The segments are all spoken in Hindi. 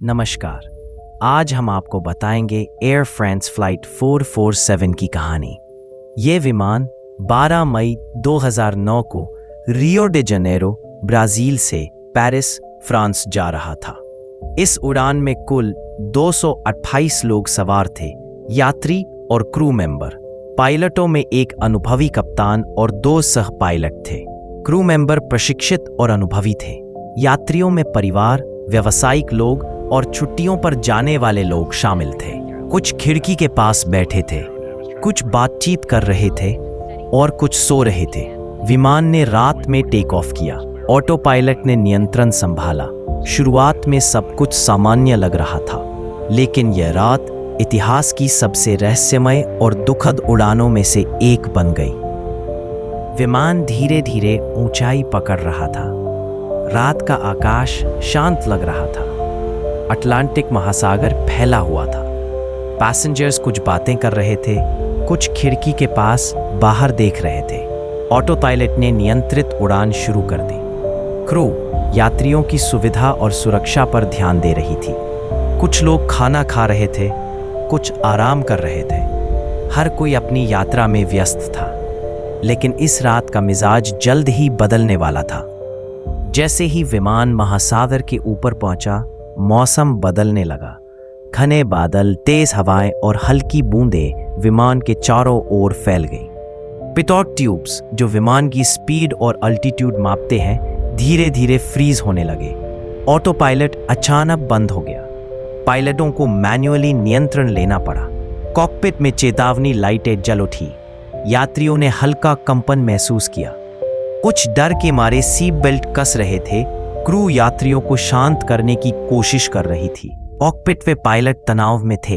नमस्कार। आज हम आपको बताएंगे एयर फ्रांस फ्लाइट 447 की कहानी। ये विमान 12 मई 2009 को रियो डे जनेरो, ब्राजील से पेरिस, फ्रांस जा रहा था। इस उड़ान में कुल 228 लोग सवार थे, यात्री और क्रू मेंबर। पायलटों में एक अनुभवी कप्तान और 2 सह पायलट थे। क्रू मेंबर प्रशिक्षित और अनुभवी थे। यात्रियों में परिवार, व्यावसायिक लोग और छुट्टियों पर जाने वाले लोग शामिल थे। कुछ खिड़की के पास बैठे थे, कुछ बातचीत कर रहे थे और कुछ सो रहे थे। विमान ने रात में टेक ऑफ किया। ऑटो पायलट ने नियंत्रण संभाला। शुरुआत में सब कुछ सामान्य लग रहा था, लेकिन यह रात इतिहास की सबसे रहस्यमय और दुखद उड़ानों में से एक बन गई। विमान धीरे धीरे ऊंचाई पकड़ रहा था। रात का आकाश शांत लग रहा था। अटलांटिक महासागर फैला हुआ था। पैसेंजर्स कुछ बातें कर रहे थे, कुछ खिड़की के पास बाहर देख रहे थे। ऑटो पायलट ने नियंत्रित उड़ान शुरू कर दी। क्रू यात्रियों की सुविधा और सुरक्षा पर ध्यान दे रही थी। कुछ लोग खाना खा रहे थे, कुछ आराम कर रहे थे। हर कोई अपनी यात्रा में व्यस्त था, लेकिन इस रात का मिजाज जल्द ही बदलने वाला था। जैसे ही विमान महासागर के ऊपर पहुंचा, मौसम बदलने लगा। घने बादल, तेज हवाएं और हल्की बूंदें विमान के चारों ओर फैल गईं। पिटॉट ट्यूब्स, जो विमान की स्पीड और अल्टीट्यूड मापते हैं, धीरे धीरे फ्रीज होने लगे। ऑटो पायलट अचानक बंद हो गया। पायलटों को मैन्युअली नियंत्रण लेना पड़ा। कॉकपिट में चेतावनी लाइटें जल उठी। यात्रियों ने हल्का कंपन महसूस किया। कुछ डर के मारे सीट बेल्ट कस रहे थे। क्रू यात्रियों को शांत करने की कोशिश कर रही थी। कॉकपिट में पायलट तनाव में थे।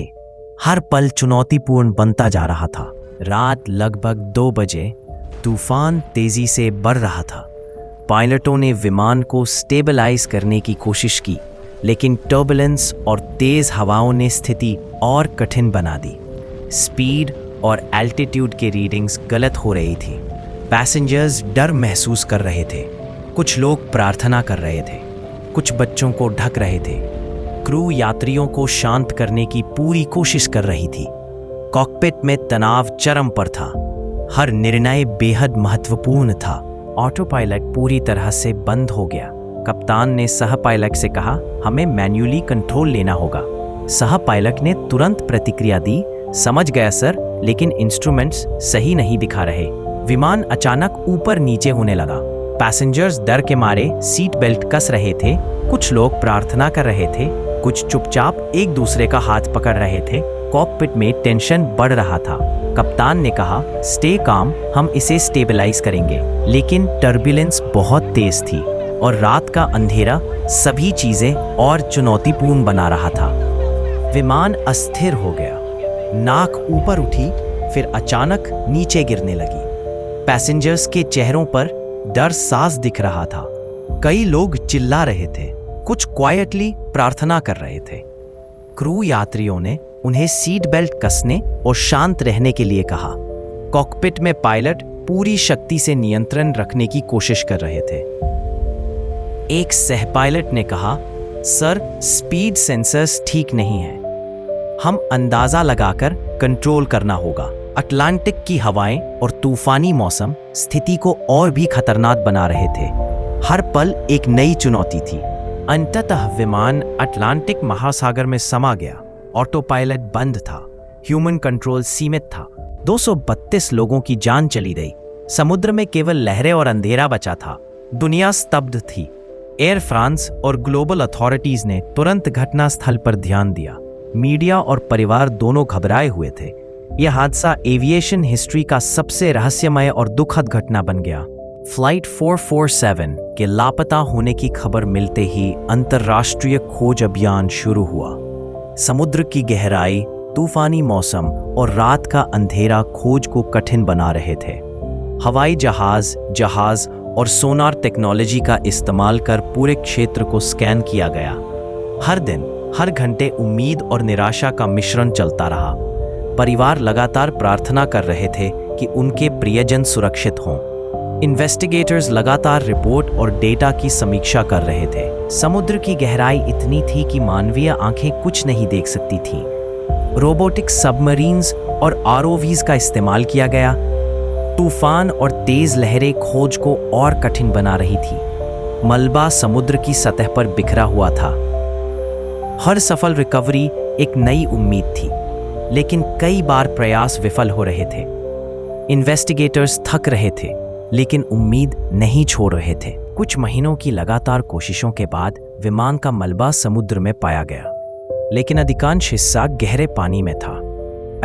हर पल चुनौतीपूर्ण बनता जा रहा था। रात लगभग 2 बजे तूफान तेजी से बढ़ रहा था। पायलटों ने विमान को स्टेबलाइज करने की कोशिश की, लेकिन टर्बुलेंस और तेज हवाओं ने स्थिति और कठिन बना दी। स्पीड और एल्टीट्यूड के रीडिंग्स गलत हो रही थी। पैसेंजर्स डर महसूस कर रहे थे। कुछ लोग प्रार्थना कर रहे थे, कुछ बच्चों को ढक रहे थे। क्रू यात्रियों को शांत करने की पूरी कोशिश कर रही थी। कॉकपिट में तनाव चरम पर था। हर निर्णय बेहद महत्वपूर्ण था। ऑटो पायलट पूरी तरह से बंद हो गया। कप्तान ने सह पायलट से कहा, हमें मैन्युअली कंट्रोल लेना होगा। सह पायलट ने तुरंत प्रतिक्रिया दी, समझ गया सर, लेकिन इंस्ट्रूमेंट्स सही नहीं दिखा रहे। विमान अचानक ऊपर नीचे होने लगा। पैसेंजर्स डर के मारे सीट बेल्ट कस रहे थे। कुछ लोग प्रार्थना कर रहे थे, कुछ चुपचाप एक दूसरे का हाथ पकड़ रहे थे। कॉकपिट में टेंशन बढ़ रहा था। कप्तान ने कहा, स्टे काम, हम इसे स्टेबलाइज करेंगे। लेकिन टर्बुलेंस बहुत तेज थी और रात का अंधेरा सभी चीजें और चुनौतीपूर्ण बना रहा था। विमान अस्थिर हो गया। नाक ऊपर उठी, फिर अचानक नीचे गिरने लगी। पैसेंजर्स के चेहरों पर डर साफ दिख रहा था। कई लोग चिल्ला रहे थे, कुछ क्वाइटली प्रार्थना कर रहे थे। क्रू यात्रियों ने उन्हें सीट बेल्ट कसने और शांत रहने के लिए कहा। कॉकपिट में पायलट पूरी शक्ति से नियंत्रण रखने की कोशिश कर रहे थे। एक सह पायलट ने कहा, सर, स्पीड सेंसर्स ठीक नहीं है। हम अंदाजा लगाकर कंट्रोल करना होगा। अटलांटिक की हवाएं और तूफानी मौसम स्थिति को और भी खतरनाक बना रहे थे। हर पल एक नई चुनौती थी। अंततः विमान अटलांटिक महासागर में समा गया। ऑटो पायलट बंद था। ह्यूमन कंट्रोल सीमित था। 232 लोगों की जान चली गई। समुद्र में केवल लहरें और अंधेरा बचा था। दुनिया स्तब्ध थी। एयर फ्रांस और ग्लोबल अथॉरिटीज ने तुरंत घटनास्थल पर ध्यान दिया। मीडिया और परिवार दोनों घबराए हुए थे। यह हादसा एविएशन हिस्ट्री का सबसे रहस्यमय और दुखद घटना बन गया। फ्लाइट 447 के लापता होने की खबर मिलते ही अंतर्राष्ट्रीय खोज अभियान शुरू हुआ। समुद्र की गहराई, तूफानी मौसम और रात का अंधेरा खोज को कठिन बना रहे थे। हवाई जहाज और सोनार टेक्नोलॉजी का इस्तेमाल कर पूरे क्षेत्र को स्कैन किया गया। हर दिन, हर घंटे उम्मीद और निराशा का मिश्रण चलता रहा। परिवार लगातार प्रार्थना कर रहे थे कि उनके प्रियजन सुरक्षित हों। इन्वेस्टिगेटर्स लगातार रिपोर्ट और डेटा की समीक्षा कर रहे थे। समुद्र की गहराई इतनी थी कि मानवीय आंखें कुछ नहीं देख सकती थीं। रोबोटिक सबमरीन्स और आरओवीज का इस्तेमाल किया गया। तूफान और तेज लहरें खोज को और कठिन बना रही थी। मलबा समुद्र की सतह पर बिखरा हुआ था। हर सफल रिकवरी एक नई उम्मीद थी, लेकिन कई बार प्रयास विफल हो रहे थे। इन्वेस्टिगेटर्स थक रहे थे, लेकिन उम्मीद नहीं छोड़ रहे थे। कुछ महीनों की लगातार कोशिशों के बाद विमान का मलबा समुद्र में पाया गया, लेकिन अधिकांश हिस्सा गहरे पानी में था।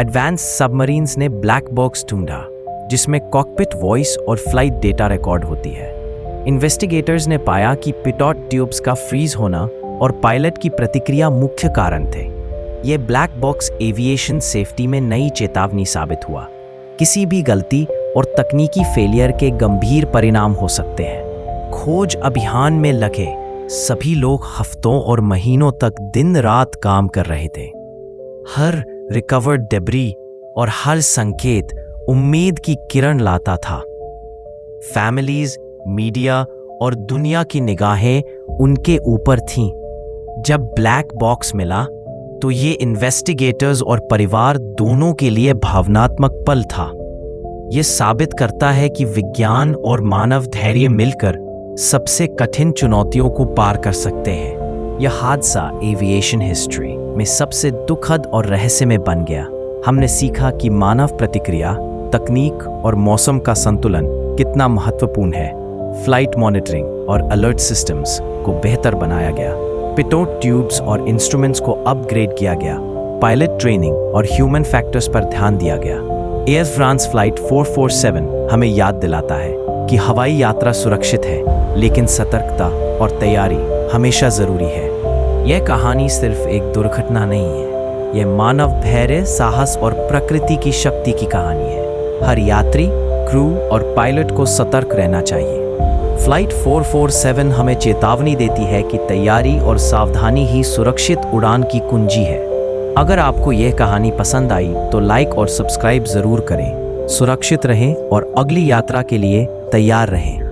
एडवांस सबमरीन्स ने ब्लैक बॉक्स ढूंढा, जिसमें कॉकपिट वॉइस और फ्लाइट डेटा रिकॉर्ड होती है। इन्वेस्टिगेटर्स ने पाया कि पिटॉट ट्यूब्स का फ्रीज होना और पायलट की प्रतिक्रिया मुख्य कारण थे। ये ब्लैक बॉक्स एविएशन सेफ्टी में नई चेतावनी साबित हुआ। किसी भी गलती और तकनीकी फेलियर के गंभीर परिणाम हो सकते हैं। खोज अभियान में लगे सभी लोग हफ्तों और महीनों तक दिन रात काम कर रहे थे। हर रिकवर्ड डेब्री और हर संकेत उम्मीद की किरण लाता था। फैमिलीज, मीडिया और दुनिया की निगाहें उनके ऊपर थीं। जब ब्लैक बॉक्स मिला तो ये इन्वेस्टिगेटर्स और परिवार दोनों के लिए भावनात्मक पल था। ये साबित करता है कि विज्ञान और मानव धैर्य मिलकर सबसे कठिन चुनौतियों को पार कर सकते हैं। यह हादसा एविएशन हिस्ट्री में सबसे दुखद और रहस्यमय बन गया। हमने सीखा कि मानव प्रतिक्रिया, तकनीक और मौसम का संतुलन कितना महत्वपूर्ण है। फ्लाइट मॉनिटरिंग और अलर्ट सिस्टम्स को बेहतर बनाया गया। पिटोट ट्यूब्स और इंस्ट्रूमेंट्स को अपग्रेड किया गया। पायलट ट्रेनिंग और ह्यूमन फैक्टर्स पर ध्यान दिया गया। एयर फ्रांस फ्लाइट 447 हमें याद दिलाता है कि हवाई यात्रा सुरक्षित है, लेकिन सतर्कता और तैयारी हमेशा जरूरी है। यह कहानी सिर्फ एक दुर्घटना नहीं है, यह मानव धैर्य, साहस और प्रकृति की शक्ति की कहानी है। हर यात्री, क्रू और पायलट को सतर्क रहना चाहिए। फ्लाइट 447 हमें चेतावनी देती है कि तैयारी और सावधानी ही सुरक्षित उड़ान की कुंजी है। अगर आपको यह कहानी पसंद आई तो लाइक और सब्सक्राइब जरूर करें। सुरक्षित रहें और अगली यात्रा के लिए तैयार रहें।